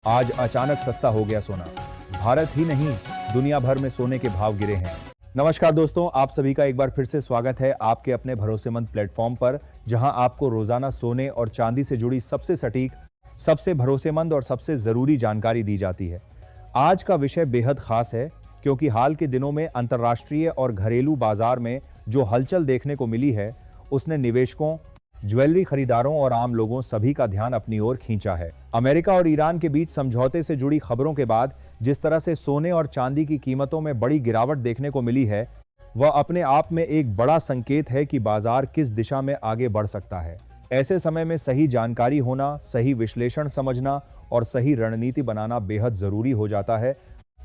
आज अचानक सस्ता हो गया सोना। भारत ही नहीं, दुनिया भर में सोने के भाव गिरे हैं। नमस्कार दोस्तों, आप सभी का एक बार फिर से स्वागत है आपके अपने भरोसेमंद प्लेटफॉर्म पर, जहां आपको रोजाना सोने और चांदी से जुड़ी सबसे सटीक, सबसे भरोसेमंद और सबसे जरूरी जानकारी दी जाती है। आज का विषय बेहद खास है, क्योंकि हाल के दिनों में अंतर्राष्ट्रीय और घरेलू बाजार में जो हलचल देखने को मिली है, उसने निवेशकों, ज्वेलरी खरीदारों और आम लोगों सभी का ध्यान अपनी ओर खींचा है। अमेरिका और ईरान के बीच समझौते से जुड़ी खबरों के बाद जिस तरह से सोने और चांदी की कीमतों में बड़ी गिरावट देखने को मिली है, वह अपने आप में एक बड़ा संकेत है कि बाजार किस दिशा में आगे बढ़ सकता है। ऐसे समय में सही जानकारी होना, सही विश्लेषण समझना और सही रणनीति बनाना बेहद जरूरी हो जाता है,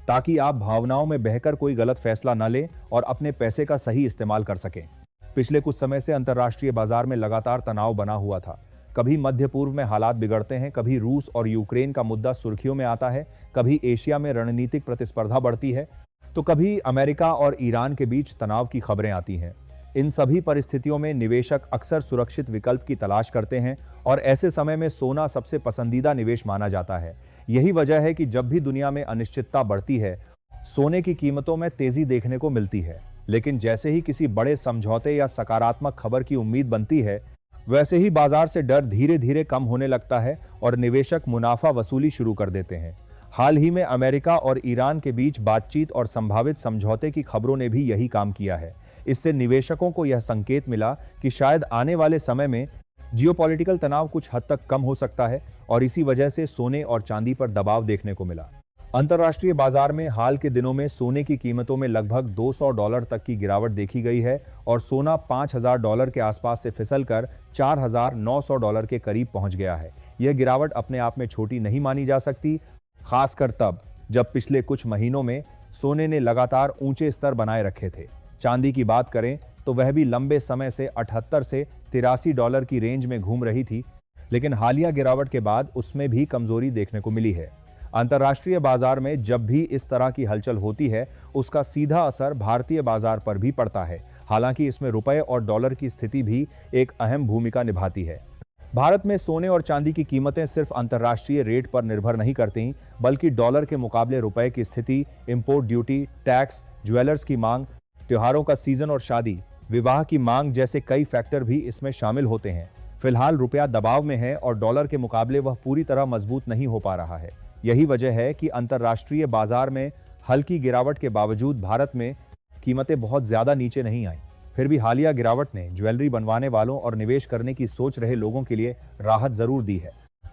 ताकि आप भावनाओं में बहकर कोई गलत फैसला न लें और अपने पैसे का सही इस्तेमाल कर सकें। पिछले कुछ समय से अंतर्राष्ट्रीय बाजार में लगातार तनाव बना हुआ था। कभी मध्य पूर्व में हालात बिगड़ते हैं, कभी रूस और यूक्रेन का मुद्दा सुर्खियों में आता है, कभी एशिया में रणनीतिक प्रतिस्पर्धा बढ़ती है, तो कभी अमेरिका और ईरान के बीच तनाव की खबरें आती हैं। इन सभी परिस्थितियों में निवेशक अक्सर सुरक्षित विकल्प की तलाश करते हैं और ऐसे समय में सोना सबसे पसंदीदा निवेश माना जाता है। यही वजह है कि जब भी दुनिया में अनिश्चितता बढ़ती है, सोने की कीमतों में तेजी देखने को मिलती है। लेकिन जैसे ही किसी बड़े समझौते या सकारात्मक खबर की उम्मीद बनती है, वैसे ही बाजार से डर धीरे धीरे कम होने लगता है और निवेशक मुनाफा वसूली शुरू कर देते हैं। हाल ही में अमेरिका और ईरान के बीच बातचीत और संभावित समझौते की खबरों ने भी यही काम किया है। इससे निवेशकों को यह संकेत मिला कि शायद आने वाले समय में जियोपॉलिटिकल तनाव कुछ हद तक कम हो सकता है और इसी वजह से सोने और चांदी पर दबाव देखने को मिला। अंतर्राष्ट्रीय बाजार में हाल के दिनों में सोने की कीमतों में लगभग $200 तक की गिरावट देखी गई है और सोना $5000 के आसपास से फिसलकर $4900 के करीब पहुंच गया है। यह गिरावट अपने आप में छोटी नहीं मानी जा सकती, खासकर तब जब पिछले कुछ महीनों में सोने ने लगातार ऊंचे स्तर बनाए रखे थे। चांदी की बात करें तो वह भी लंबे समय से 78 से $83 की रेंज में घूम रही थी, लेकिन हालिया गिरावट के बाद उसमें भी कमजोरी देखने को मिली है। अंतर्राष्ट्रीय बाजार में जब भी इस तरह की हलचल होती है, उसका सीधा असर भारतीय बाजार पर भी पड़ता है। हालांकि इसमें रुपए और डॉलर की स्थिति भी एक अहम भूमिका निभाती है। भारत में सोने और चांदी की कीमतें सिर्फ अंतर्राष्ट्रीय रेट पर निर्भर नहीं करती, बल्कि डॉलर के मुकाबले रुपए की स्थिति, इंपोर्ट ड्यूटी, टैक्स, ज्वेलर्स की मांग, त्योहारों का सीजन और शादी विवाह की मांग जैसे कई फैक्टर भी इसमें शामिल होते हैं। फिलहाल रुपया दबाव में है और डॉलर के मुकाबले वह पूरी तरह मजबूत नहीं हो पा रहा है। यही वजह है कि अंतर्राष्ट्रीय बाजार में हल्की गिरावट के बावजूद भारत में कीमतें बहुत ज्यादा नीचे नहीं आईं। फिर भी हालिया गिरावट ने ज्वेलरी बनवाने वालों और निवेश करने की सोच रहे लोगों के लिए राहत जरूर दी है।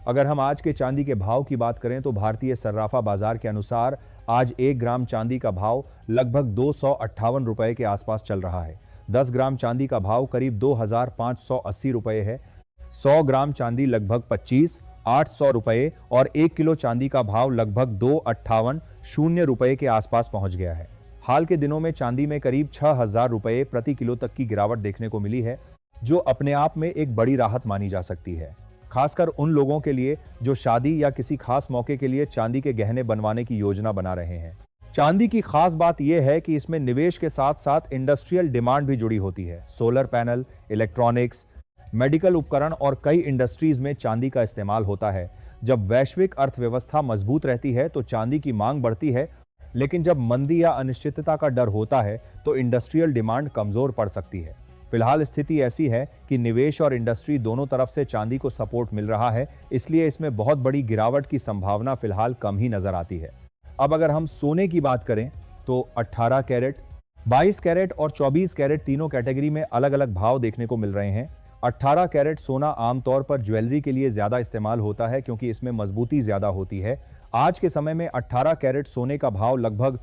अगर हम आज के चांदी के भाव की बात करें तो भारतीय सर्राफा बाजार के अनुसार आज 1 ग्राम चांदी का भाव लगभग ₹258 के आसपास चल रहा है। 10 ग्राम चांदी का भाव करीब ₹2580 है। 100 ग्राम चांदी लगभग ₹25,800 और 1 किलो चांदी का भाव लगभग ₹2,5800 के आसपास पहुंच गया है। हाल के दिनों में चांदी में करीब ₹6000 प्रति किलो तक की गिरावट देखने को मिली है, जो अपने आप में एक बड़ी राहत मानी जा सकती है, खासकर उन लोगों के लिए जो शादी या किसी खास मौके के लिए चांदी के गहने बनवाने की योजना बना रहे हैं। चांदी की खास बात यह है कि इसमें निवेश के साथ साथ इंडस्ट्रियल डिमांड भी जुड़ी होती है। सोलर पैनल, इलेक्ट्रॉनिक्स, मेडिकल उपकरण और कई इंडस्ट्रीज में चांदी का इस्तेमाल होता है। जब वैश्विक अर्थव्यवस्था मजबूत रहती है तो चांदी की मांग बढ़ती है, लेकिन जब मंदी या अनिश्चितता का डर होता है तो इंडस्ट्रियल डिमांड कमजोर पड़ सकती है। फिलहाल स्थिति ऐसी है कि निवेश और इंडस्ट्री दोनों तरफ से चांदी को सपोर्ट मिल रहा है, इसलिए इसमें बहुत बड़ी गिरावट की संभावना फिलहाल कम ही नजर आती है। अब अगर हम सोने की बात करें तो 18 कैरेट, 22 कैरेट और 24 कैरेट तीनों कैटेगरी में अलग अलग भाव देखने को मिल रहे हैं। 18 कैरेट सोना आमतौर पर ज्वेलरी के लिए ज्यादा इस्तेमाल होता है, क्योंकि इसमें मजबूती ज्यादा होती है। आज के समय में 18 कैरेट सोने का भाव लगभग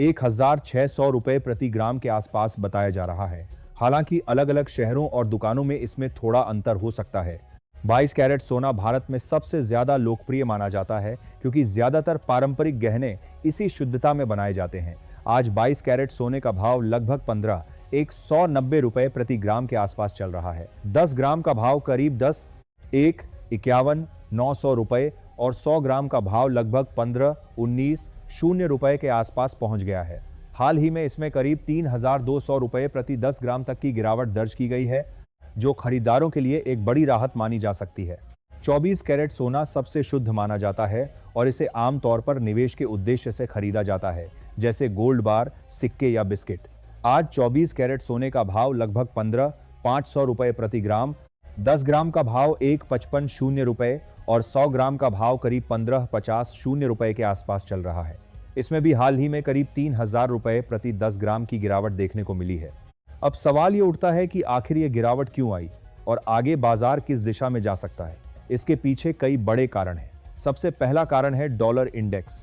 ₹1600 प्रति ग्राम के आसपास बताया जा रहा है। हालांकि अलग अलग शहरों और दुकानों में इसमें थोड़ा अंतर हो सकता है। 22 कैरेट सोना भारत में सबसे ज्यादा लोकप्रिय माना जाता है, क्योंकि ज्यादातर पारंपरिक गहने इसी शुद्धता में बनाए जाते हैं। आज 22 कैरेट सोने का भाव लगभग ₹190 प्रति ग्राम के आसपास चल रहा है। 10 ग्राम का भाव करीब ₹10,51,900 और 100 ग्राम का भाव लगभग ₹15,19,000 के आसपास पहुंच गया है। हाल ही में इसमें करीब ₹3,200 प्रति 10 ग्राम तक की गिरावट दर्ज की गई है, जो खरीदारों के लिए एक बड़ी राहत मानी जा सकती है। 24 कैरेट सोना सबसे शुद्ध माना जाता है और इसे आमतौर पर निवेश के उद्देश्य से खरीदा जाता है, जैसे गोल्ड बार, सिक्के या बिस्किट। आज 24 कैरेट सोने का भाव लगभग 15,500 रुपए प्रति ग्राम, 10 ग्राम का भाव 1,55,000 रुपए और 100 ग्राम का भाव करीब 15,50,000 रुपए के आसपास चल रहा है। इसमें भी हाल ही में करीब 3,000 रुपए प्रति 10 ग्राम की गिरावट देखने को मिली है। अब सवाल ये उठता है कि आखिर ये गिरावट क्यों आई और आगे बाजार किस दिशा में जा सकता है। इसके पीछे कई बड़े कारण हैं। सबसे पहला कारण है डॉलर इंडेक्स।